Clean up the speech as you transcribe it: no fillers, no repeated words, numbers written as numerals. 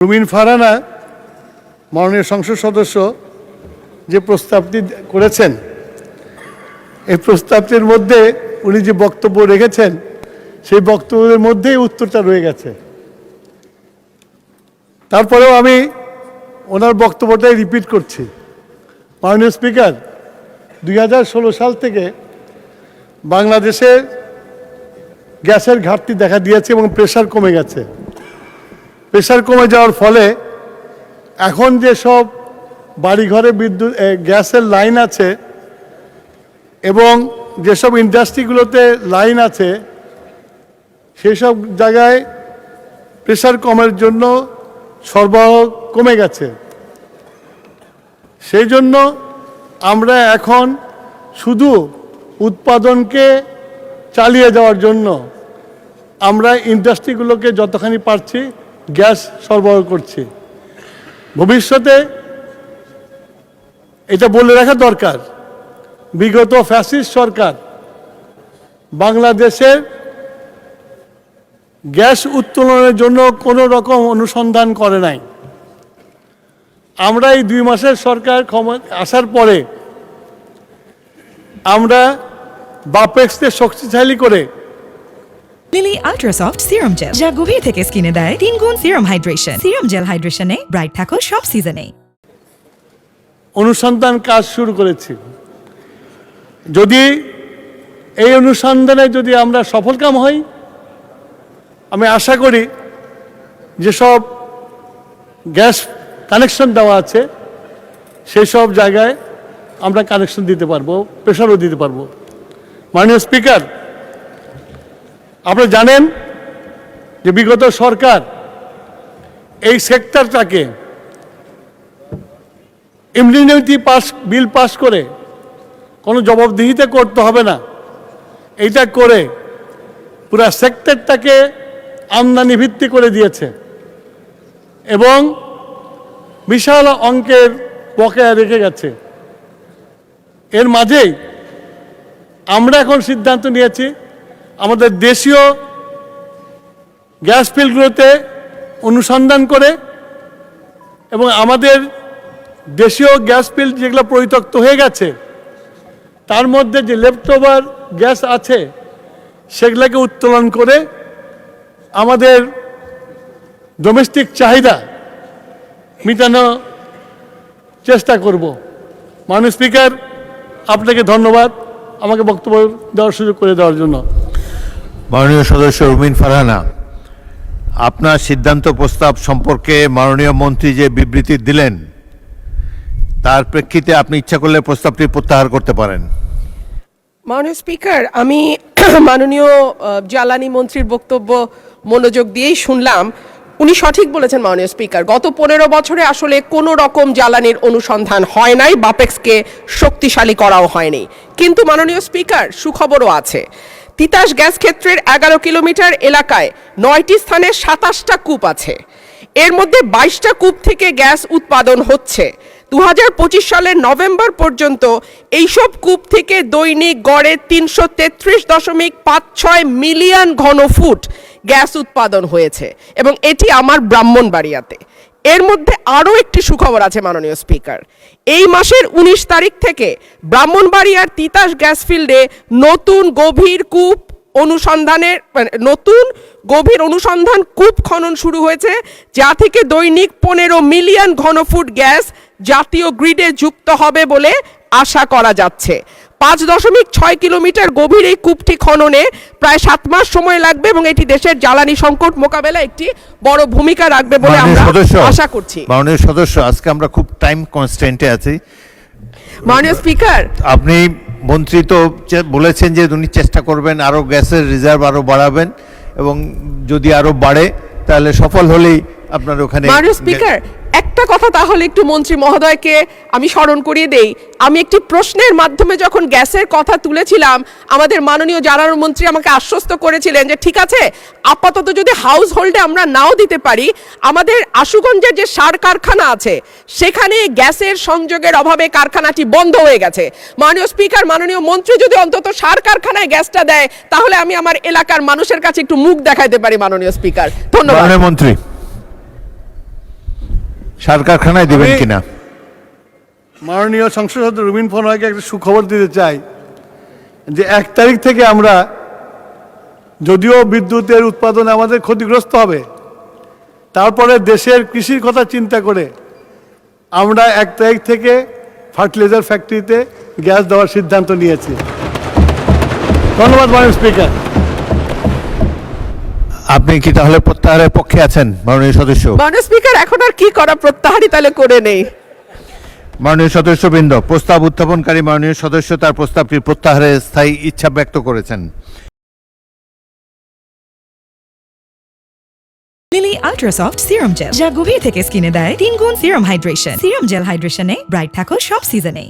রুমিন ফারহানা মাননীয় সংসদ সদস্য যে প্রস্তাবটি করেছেন, এই প্রস্তাবটির মধ্যে উনি যে বক্তব্য রেখেছেন সেই বক্তব্যের মধ্যেই উত্তরটা রয়ে গেছে। তারপরেও আমি ওনার বক্তব্যটাই রিপিট করছি। মাননীয় স্পিকার, 2016 সাল থেকে বাংলাদেশে গ্যাসের ঘাটতি দেখা দিয়েছে এবং প্রেশার কমে গেছে। প্রেশার কমে যাওয়ার ফলে এখন যেসব বাড়িঘরে বিদ্যুৎ গ্যাসের লাইন আছে এবং যেসব ইন্ডাস্ট্রিগুলোতে লাইন আছে সেই সব জায়গায় প্রেশার কমের জন্য সরবরাহ কমে গেছে। সেই জন্য আমরা এখন শুধু উৎপাদনকে চালিয়ে যাওয়ার জন্য আমরা ইন্ডাস্ট্রিগুলোকে যতখানি পারছি গ্যাস সরবরাহ করছি। ভবিষ্যতে এটা বলে রাখা দরকার, বিগত ফ্যাসিস্ট সরকার বাংলাদেশের গ্যাস উত্তোলনের জন্য কোনো রকম অনুসন্ধান করে নাই। আমরা এই 2 মাসের সরকার আসার পরে আমরা বাপেক্সকে শক্তিশালী করে লিলি আল্ট্রাসফট সিরাম জেল, যা গভীর থেকে স্কিনে দেয় 3 গুণ সিরাম হাইড্রেশন। সিরাম জেল হাইড্রেশনে ব্রাইট থাকো সব সিজনে। অনুসন্ধান কাজ শুরু করেছি। যদি এই অনুসন্ধানে যদি আমরা সফলকাম হই, আমি আশা করি যেসব গ্যাস কানেকশন দেওয়া আছে সেই সব জায়গায় আমরা কানেকশন দিতে পারবো, প্রেশারও দিতে পারবো। মাননীয় স্পিকার, আপনারা জানেন যে বিগত সরকার এই সেক্টরটাকে ইমিউনিটি বিল পাস করে কোনো জবাবদিহিতা করতে হবে না, এইটা করে পুরা সেক্টরটাকে আমদানি ভিত্তি করে দিয়েছে এবং বিশাল অঙ্কের বকেয়া রেখে গেছে। এর মাঝেই আমরা এখন সিদ্ধান্ত নিয়েছি আমাদের দেশীয় গ্যাস ফিল্ডগুলোতে অনুসন্ধান করে এবং আমাদের দেশীয় গ্যাস ফিল্ড যেগুলো পরিত্যক্ত হয়ে গেছে তার মধ্যে যে লেফটওভার গ্যাস আছে সেগুলোকে উত্তোলন করে আমাদের ডোমেস্টিক চাহিদা মেটানোর চেষ্টা করব। মাননীয় স্পিকার, আপনাকে ধন্যবাদ আমাকে বক্তব্য দেওয়ার সুযোগ করে দেওয়ার জন্য। মাননীয় সদস্য রুমিন ফারহানা, আপনার সিদ্ধান্ত প্রস্তাব সম্পর্কে মাননীয় মন্ত্রী যে বিবৃতি দিলেন তার প্রেক্ষিতে আপনি ইচ্ছা করলে প্রস্তাবটি প্রত্যাহার করতে পারেন। মাননীয় স্পিকার, আমি মাননীয় জ্বালানি মন্ত্রীর বক্তব্য মনোযোগ দিয়েই শুনলাম। উনি সঠিক বলেছেন মাননীয় স্পিকার, গত 15 বছরে আসলে কোনো রকম জ্বালানির অনুসন্ধান হয় নাই, বাপেক্সকে শক্তিশালী করাও হয়নি। কিন্তু মাননীয় স্পিকার, সুখবরও আছে। তিতাস গ্যাস ক্ষেত্রের 11 কিলোমিটার এলাকায় 9টি স্থানে 27টা কূপ আছে। এর মধ্যে 22টা কূপ থেকে গ্যাস উৎপাদন হচ্ছে। 2025 সালের নভেম্বর পর্যন্ত এইসব কূপ থেকে দৈনিক গড়ে 333.56 মিলিয়ন ঘনফুট গ্যাস উৎপাদন হয়েছে এবং এটি আমার ব্রাহ্মণবাড়িয়াতে। এর মধ্যে আরও একটি সুখবর আছে মাননীয় স্পিকার, এই মাসের 19 তারিখ থেকে ব্রাহ্মণবাড়িয়ার তিতাস গ্যাস ফিল্ডে নতুন গভীর অনুসন্ধান কূপ খনন শুরু হয়েছে, যা থেকে দৈনিক 15 মিলিয়ন ঘনফুট গ্যাস জাতীয় গ্রিডে যুক্ত হবে বলে আশা করা যাচ্ছে। 5.6 কিলোমিটার গভীর এই কূপটি খননে প্রায় 7 মাস সময় লাগবে এবং এটি দেশের জ্বালানি সংকট মোকাবেলায় একটি বড় ভূমিকা রাখবে বলে আমরা আশা করছি। মাননীয় সদস্য, আজকে আমরা খুব টাইম কনস্ট্যান্টে আছি। মাননীয় স্পিকার, আপনি মন্ত্রী তো বলেছেন যে উনি চেষ্টা করবেন আরও গ্যাসের রিজার্ভ আরও বাড়াবেন এবং যদি আরও বাড়ে তাহলে সফল হলেই আপনার ওখানে। মাননীয় স্পিকার, একটা কথা তাহলে একটু মন্ত্রী মহোদয়কে আমি স্মরণ করিয়ে দেই। আমি একটি প্রশ্নের মাধ্যমে যখন গ্যাসের কথা তুলেছিলাম, আমাদের মাননীয় জ্বালানি মন্ত্রী আমাকে আশ্বস্ত করেছিলেন যে ঠিক আছে, আপাতত যদি হাউস হোল্ডে আমরা নাও দিতে পারি, আমাদের আশুগঞ্জের যে সার কারখানা আছে সেখানে গ্যাসের সংযোগের অভাবে কারখানাটি বন্ধ হয়ে গেছে। মাননীয় স্পিকার, মাননীয় মন্ত্রী যদি অন্তত সার কারখানায় গ্যাসটা দেয় তাহলে আমি আমার এলাকার মানুষের কাছে একটু মুখ দেখাইতে পারি। মাননীয় স্পিকার, ধন্যবাদ। মন্ত্রী। সার কারখানায় দিবেন আমি- কিনা? মাননীয় সংসদ সদস্য রুমিন ফারহানাকে একটা সুখবর দিতে চাই যে 1 তারিখ থেকে আমরা, যদিও বিদ্যুতের উৎপাদনে আমাদের ক্ষতিগ্রস্ত হবে, তারপরে দেশের কৃষির কথা চিন্তা করে আমরা 1 তারিখ থেকে ফার্টিলাইজার ফ্যাক্টরিতে গ্যাস দেওয়ার সিদ্ধান্ত নিয়েছি। ধন্যবাদ মাননীয় স্পিকার। আপনি কি তাহলে প্রত্যাহারের পক্ষে আছেন মাননীয় সদস্য? মাননীয় স্পিকার, এখন আর কি করা, প্রত্যাহারই তাহলে করে নেই। মাননীয় সদস্যবৃন্দ, প্রস্তাব উত্থাপনকারী মাননীয় সদস্য তার প্রস্তাবটি প্রত্যাহারের স্থায়ী ইচ্ছা ব্যক্ত করেছেন। লিলি আল্ট্রাসফট সিরাম জেল, যা গভীর থেকে স্কিনে দেয় 3 গুণ সিরাম হাইড্রেশন। সিরাম জেল হাইড্রেশনে ব্রাইট থাকো সব সিজনে।